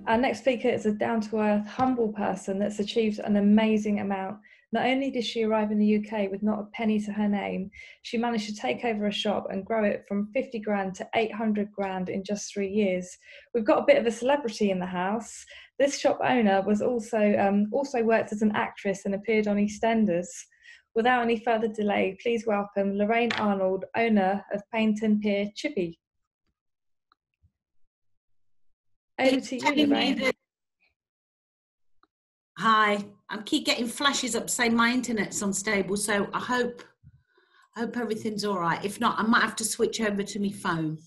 Our next speaker is a down-to-earth, humble person that's achieved an amazing amount. Not only did she arrive in the UK with not a penny to her name, she managed to take over a shop and grow it from 50 grand to 800 grand in just 3 years. We've got a bit of a celebrity in the house. This shop owner was also worked as an actress and appeared on EastEnders. Without any further delay, please welcome Lorraine Arnold, owner of Paignton Pier Chippy. Over to you, Lorraine. Hi, I keep getting flashes up saying my internet's unstable, so I hope everything's all right. If not, I might have to switch over to my phone.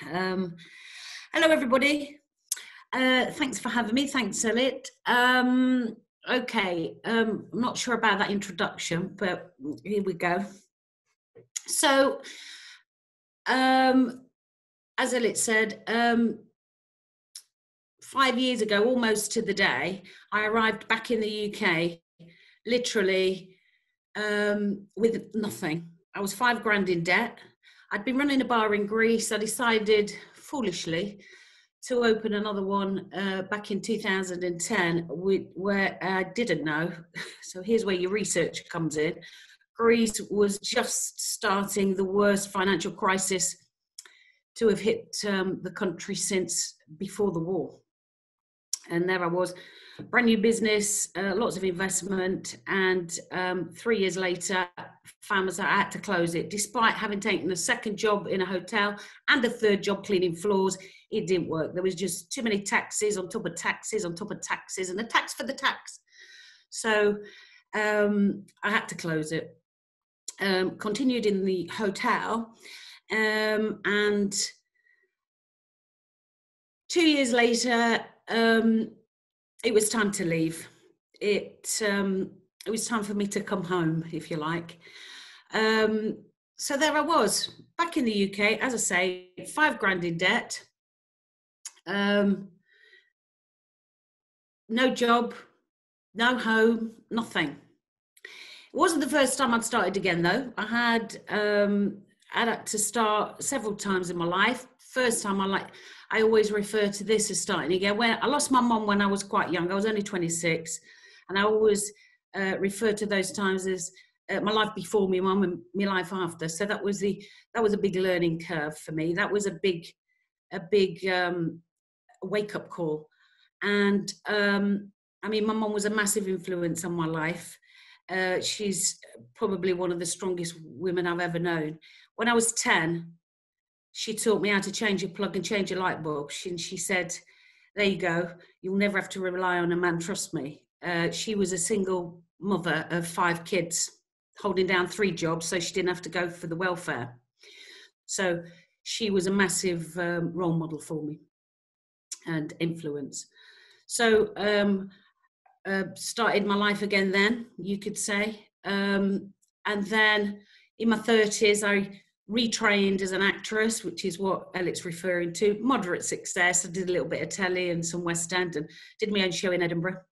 Hello, everybody. Thanks for having me. Thanks, Elliot. Okay, I'm not sure about that introduction, but here we go. So, as Elliot said, 5 years ago, almost to the day, I arrived back in the UK, literally with nothing. I was 5 grand in debt. I'd been running a bar in Greece. I decided, foolishly, to open another one back in 2010, where I didn't know. So here's where your research comes in. Greece was just starting the worst financial crisis to have hit the country since before the war. And there I was, brand new business, lots of investment, and 3 years later, found myself, I had to close it. Despite having taken a second job in a hotel and a third job cleaning floors, it didn't work. There was just too many taxes on top of taxes on top of taxes, and the tax for the tax. So I had to close it. Continued in the hotel, and 2 years later, it was time to leave. It was time for me to come home, if you like. So there I was, back in the UK, as I say, 5 grand in debt, no job, no home, nothing. It wasn't the first time I'd started again, though. I had to start several times in my life. First time I always refer to this as starting again. When I lost my mum when I was quite young, I was only 26, and I always refer to those times as my life before my mum and my life after. So that was a big learning curve for me. That was a big wake up call. And I mean, my mum was a massive influence on my life. She's probably one of the strongest women I've ever known. When I was 10. She taught me how to change a plug and change a light bulb. She said, there you go, you'll never have to rely on a man, trust me. She was a single mother of 5 kids, holding down 3 jobs, so she didn't have to go for the welfare. So she was a massive role model for me and influence. So started my life again then, you could say. And then in my 30s, I retrained as an actress, which is what Elliot's referring to. Moderate success. I did a little bit of telly and some West End, and did my own show in Edinburgh.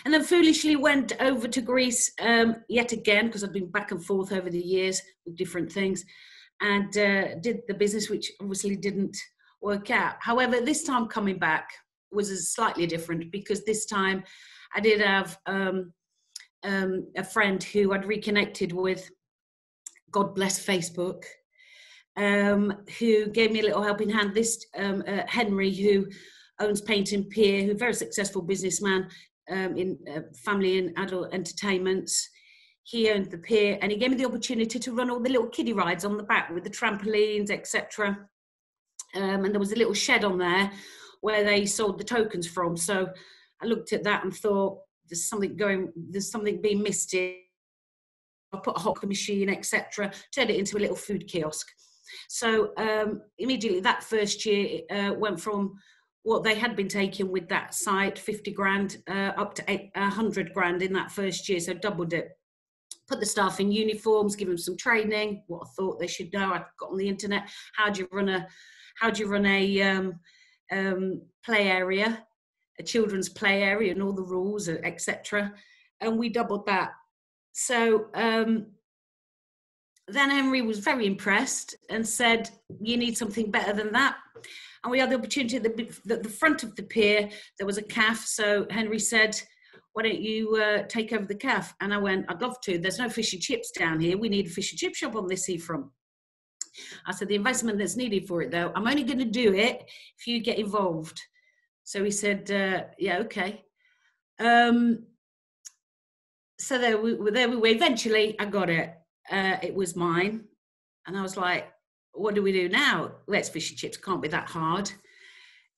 And then foolishly went over to Greece yet again, because I've been back and forth over the years with different things, and did the business, which obviously didn't work out. However, this time coming back was slightly different, because this time I did have a friend who I'd reconnected with, God bless Facebook, who gave me a little helping hand. This Henry, who owns Paignton Pier, who's a very successful businessman in family and adult entertainments. He owned the pier, and he gave me the opportunity to run all the little kiddie rides on the back with the trampolines, etc. And there was a little shed on there where they sold the tokens from. So I looked at that and thought, there's something being missed here. I put a hockey machine, etc., turned it into a little food kiosk. So immediately that first year went from what they had been taking with that site, 50 grand, up to 100 grand in that first year, so doubled it. Put the staff in uniforms, give them some training, what I thought they should know. I got on the internet, how do you run a play area, a children's play area, and all the rules, etc. And we doubled that. So then Henry was very impressed and said, you need something better than that. And we had the opportunity at the front of the pier, there was a cafe. So Henry said, why don't you take over the cafe? And I went, I'd love to. There's no fish and chips down here. We need a fish and chip shop on this seafront. I said, the investment that's needed for it, though, I'm only going to do it if you get involved. So he said, yeah, okay. So there we were. Eventually, I got it. It was mine. And I was like, what do we do now? Let's fish and chips. Can't be that hard.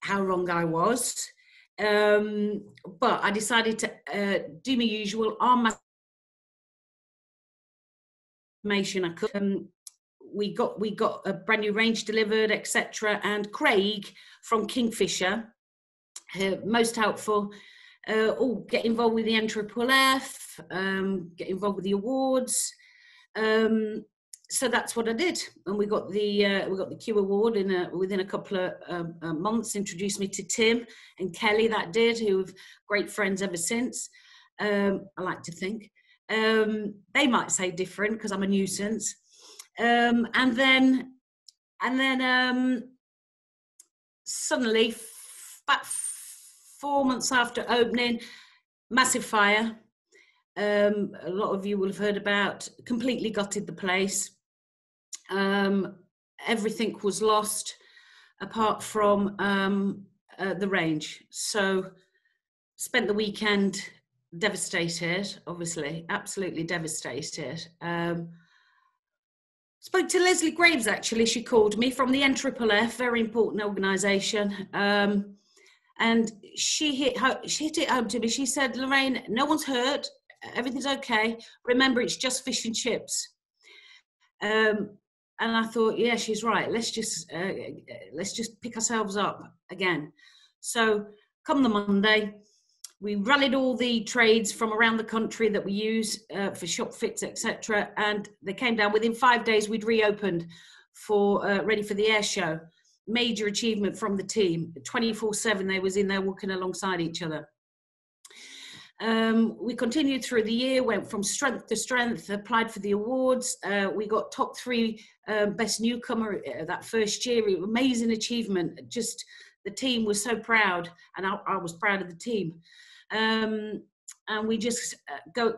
How wrong I was. But I decided to do my usual arm information. I could. We got a brand new range delivered, etc. And Craig from Kingfisher, most helpful. Get involved with the NFFF, get involved with the awards. So that's what I did, and we got the Q award within a couple of months. Introduced me to Tim and Kelly, that did, who have great friends ever since. I like to think. They might say different because I'm a nuisance. And then suddenly, about 4 months after opening, massive fire. A lot of you will have heard about. Completely gutted the place. Everything was lost apart from the range. So spent the weekend devastated, obviously, absolutely devastated. Spoke to Leslie Graves, actually. She called me from the NFFF, very important organisation. And she hit it home to me. She said, Lorraine, no one's hurt. Everything's okay. Remember, it's just fish and chips. And I thought, yeah, she's right. Let's just pick ourselves up again. So come the Monday, we rallied all the trades from around the country that we use for shop fits, etc. And they came down. Within 5 days, we'd reopened for ready for the air show. Major achievement from the team. 24/7, they was in there walking alongside each other. We continued through the year, went from strength to strength, applied for the awards. We got top 3 best newcomer that first year. Amazing achievement. Just the team was so proud, and I was proud of the team. And we just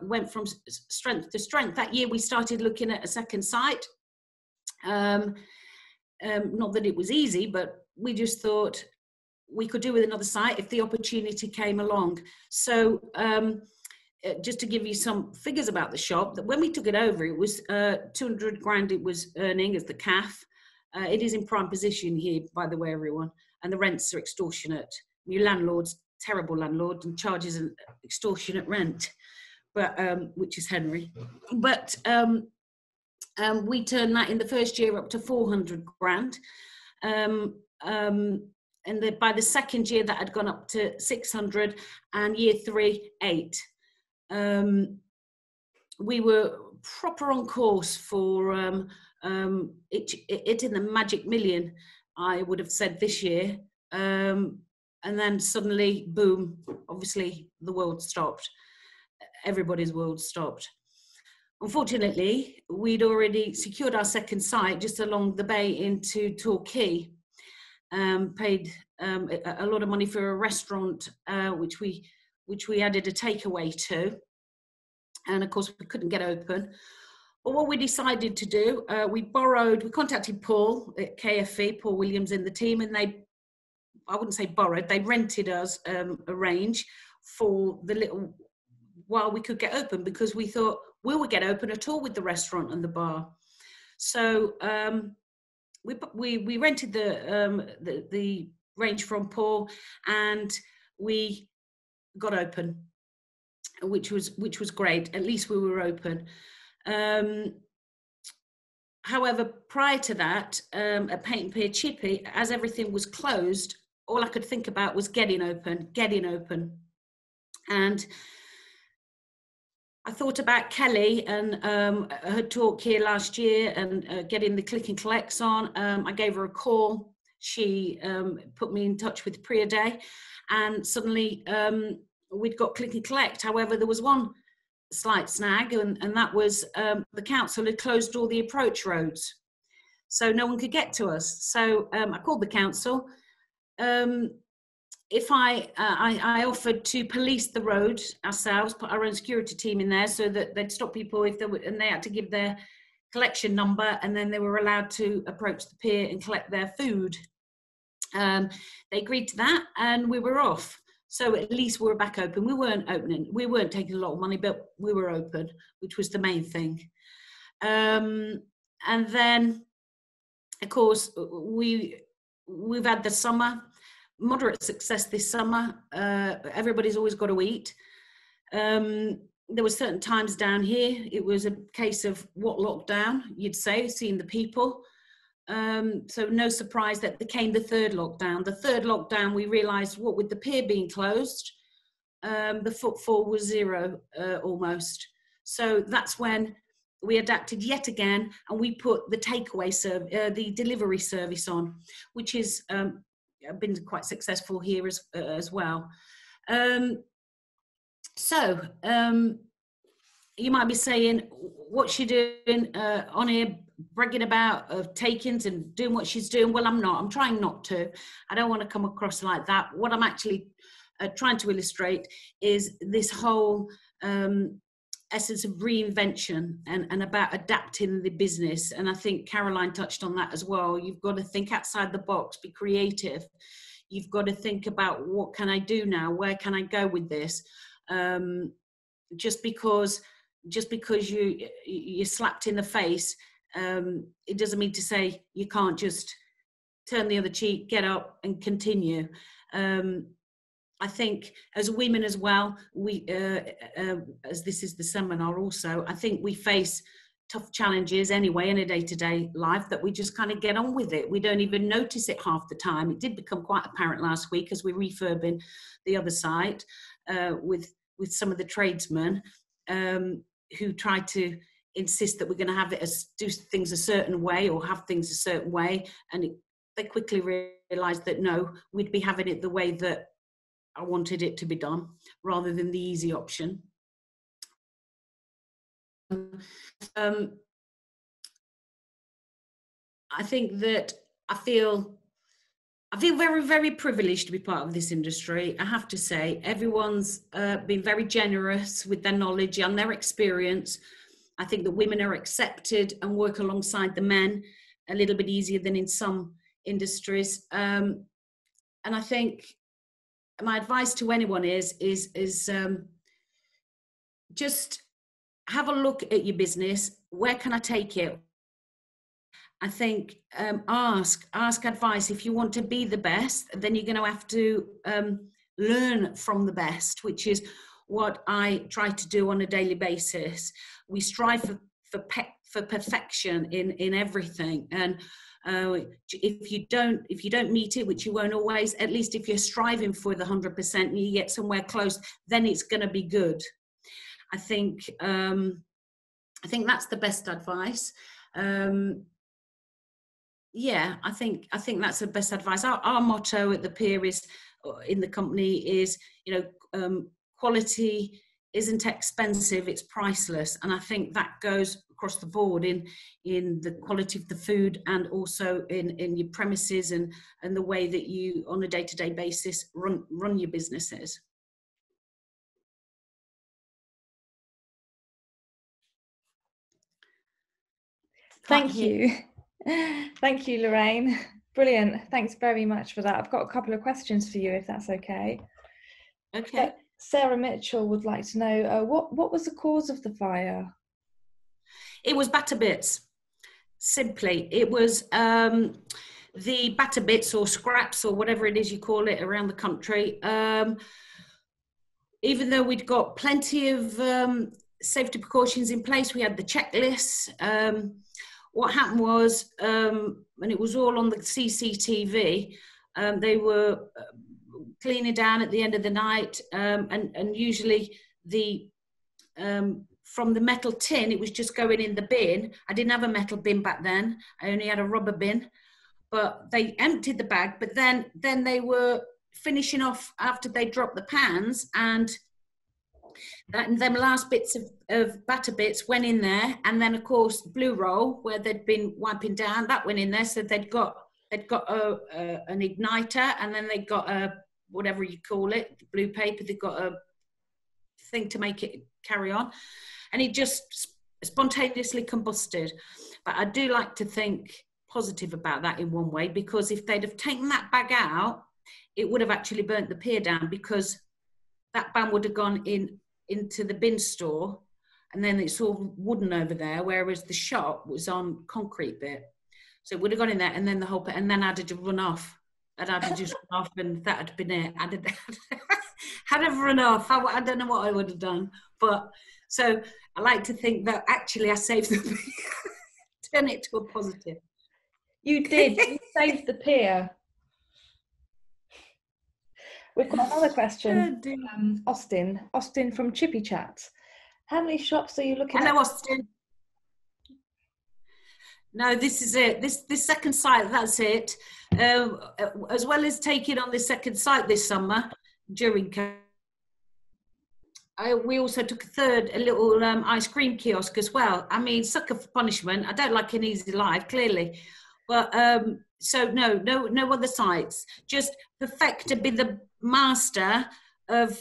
went from strength to strength. That year we started looking at a second site. Not that it was easy, but we just thought we could do with another site if the opportunity came along. So just to give you some figures about the shop, that when we took it over, it was 200 grand it was earning as the CAF. It is in prime position here, by the way, everyone, and the rents are extortionate. Your landlord's terrible landlord and charges an extortionate rent, but which is Henry. But we turned that in the first year up to 400 grand. And by the second year that had gone up to 600, and year 3, 8. We were proper on course for it in the magic million, I would have said, this year. And then suddenly, boom, obviously the world stopped. Everybody's world stopped. Unfortunately, we'd already secured our second site just along the bay into Torquay. Paid a lot of money for a restaurant, which we added a takeaway to, and of course we couldn't get open. But what we decided to do, we contacted Paul at KFE, Paul Williams in the team, and I wouldn't say borrowed, they rented us a range for the little while we could get open, because we thought, will we get open at all with the restaurant and the bar? So we rented the range from Paul, and we got open, which was great. At least we were open. However, prior to that, at Paignton Pier Chippy, as everything was closed, all I could think about was getting open. And I thought about Kelly and her talk here last year, and getting the click and collects on. I gave her a call. She put me in touch with Priya Day, and suddenly we'd got click and collect. However, there was one slight snag, and that was the council had closed all the approach roads, so no one could get to us. So I called the council. If I offered to police the road ourselves, put our own security team in there so that they'd stop people if they were, and they had to give their collection number, and then they were allowed to approach the pier and collect their food. They agreed to that, and we were off. So at least we were back open. We weren't taking a lot of money, but we were open, which was the main thing. And then, of course, we've had the summer. Moderate success this summer. Everybody's always got to eat. There were certain times down here, it was a case of what lockdown, you'd say, seeing the people. So no surprise that there came the third lockdown. The third lockdown, we realised, what with the pier being closed, the footfall was zero almost. So that's when we adapted yet again, and we put the takeaway the delivery service on, which is been quite successful here as well. So you might be saying, what's she doing on here, bragging about takings and doing what she's doing? Well, I'm not. I'm trying not to. I don't want to come across like that. What I'm actually trying to illustrate is this whole essence of reinvention and about adapting the business. And I think Caroline touched on that as well. You've got to think outside the box, be creative. You've got to think about, what can I do now? Where can I go with this? Just because you're slapped in the face, it doesn't mean to say you can't just turn the other cheek, get up and continue. I think as women as well, we, as this is the seminar also, I think we face tough challenges anyway in a day-to-day life that we just kind of get on with it. We don't even notice it half the time. It did become quite apparent last week as we're refurbing the other side with some of the tradesmen who tried to insist that we're going to have it do things a certain way or have things a certain way, and they quickly realised that no, we'd be having it the way that I wanted it to be done, rather than the easy option. I think that I feel very, very privileged to be part of this industry. I have to say, everyone's been very generous with their knowledge and their experience. I think that women are accepted and work alongside the men a little bit easier than in some industries. And I think my advice to anyone is just have a look at your business. Where can I take it? I think ask advice. If you want to be the best, then you're going to have to learn from the best, which is what I try to do on a daily basis. We strive for perfection in everything, and if you don't meet it, which you won't always, at least if you're striving for the 100% and you get somewhere close, then it's going to be good. I think that's the best advice. Yeah, I think that's the best advice. Our motto at the pier is, in the company, is, quality isn't expensive, it's priceless. And I think that goes across the board in the quality of the food, and also in your premises and the way that you, on a day-to-day basis, run your businesses. Thank you. Thank you, Lorraine. Brilliant. Thanks very much for that. I've got a couple of questions for you, if that's okay. Okay. Sarah Mitchell would like to know, what was the cause of the fire? It was batter bits. Simply, it was the batter bits or scraps or whatever it is you call it around the country. Even though we'd got plenty of safety precautions in place, we had the checklists. What happened was, and it was all on the CCTV, they were cleaning down at the end of the night, and usually from the metal tin, it was just going in the bin. I didn't have a metal bin back then. I only had a rubber bin. But they emptied the bag, but then they were finishing off after they dropped the pans, and And them last bits of batter bits went in there, and then of course blue roll where they'd been wiping down, that went in there. So they'd got an igniter, and then they got a, whatever you call it, blue paper, they've got a thing to make it carry on, and it just spontaneously combusted. But I do like to think positive about that in one way, because if they'd have taken that bag out, it would have actually burnt the pier down, because that ban would have gone into the bin store, and then it's all wooden over there, whereas the shop was on concrete bit. So it would have gone in there, and then the whole bit, and then I'd have run off. I'd have just run off, and that had been it. Had have run off. I don't know what I would have done. But so I like to think that actually I saved the pier. Turn it to a positive. You did. You saved the pier. We've got another question. Austin from Chippy Chat. How many shops are you looking at? Hello, Austin. No, this is it. This second site, that's it. As well as taking on this second site this summer during we also took a little ice cream kiosk as well. I mean, sucker for punishment. I don't like an easy life, clearly. But so no other sites. Just perfect to be the master of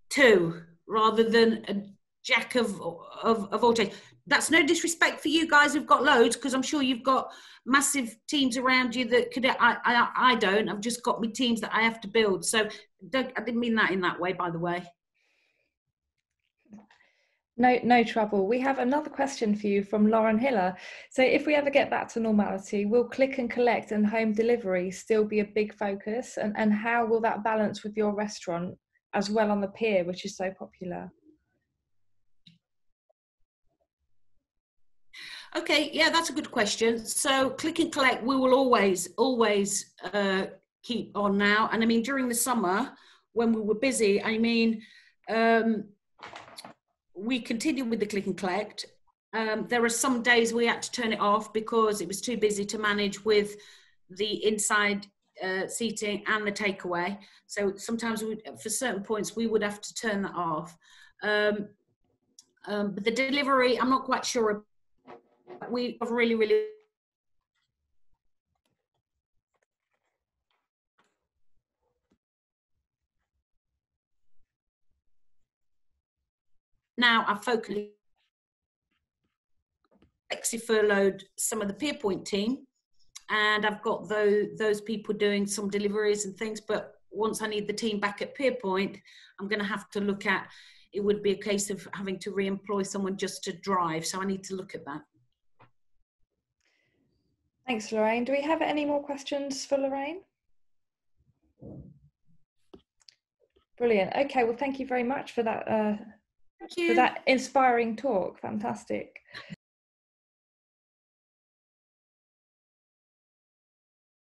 two rather than a jack of all trades. That's no disrespect for you guys who've got loads, because I'm sure you've got massive teams around you that could. I don't. I've just got my teams that I have to build. So I didn't mean that in that way, by the way. No trouble. We have another question for you from Lauren Hiller. So if we ever get back to normality, will click and collect and home delivery still be a big focus? And how will that balance with your restaurant as well on the pier, which is so popular? Okay, yeah, that's a good question. So click and collect, we will always keep on now. And I mean, during the summer when we were busy, I mean, we continued with the click and collect. There are some days we had to turn it off because it was too busy to manage with the inside seating and the takeaway. So sometimes for certain points we would have to turn that off. But the delivery, I'm not quite sure. We have really now I focus flexi furloughed some of the Pierpoint team, and I've got those people doing some deliveries and things. But once I need the team back at Pierpoint, I'm going to have to look at, it would be a case of having to re-employ someone just to drive. So I need to look at that. Thanks, Lorraine. Do we have any more questions for Lorraine? Brilliant. Okay, well, thank you very much for that. For that inspiring talk. Fantastic.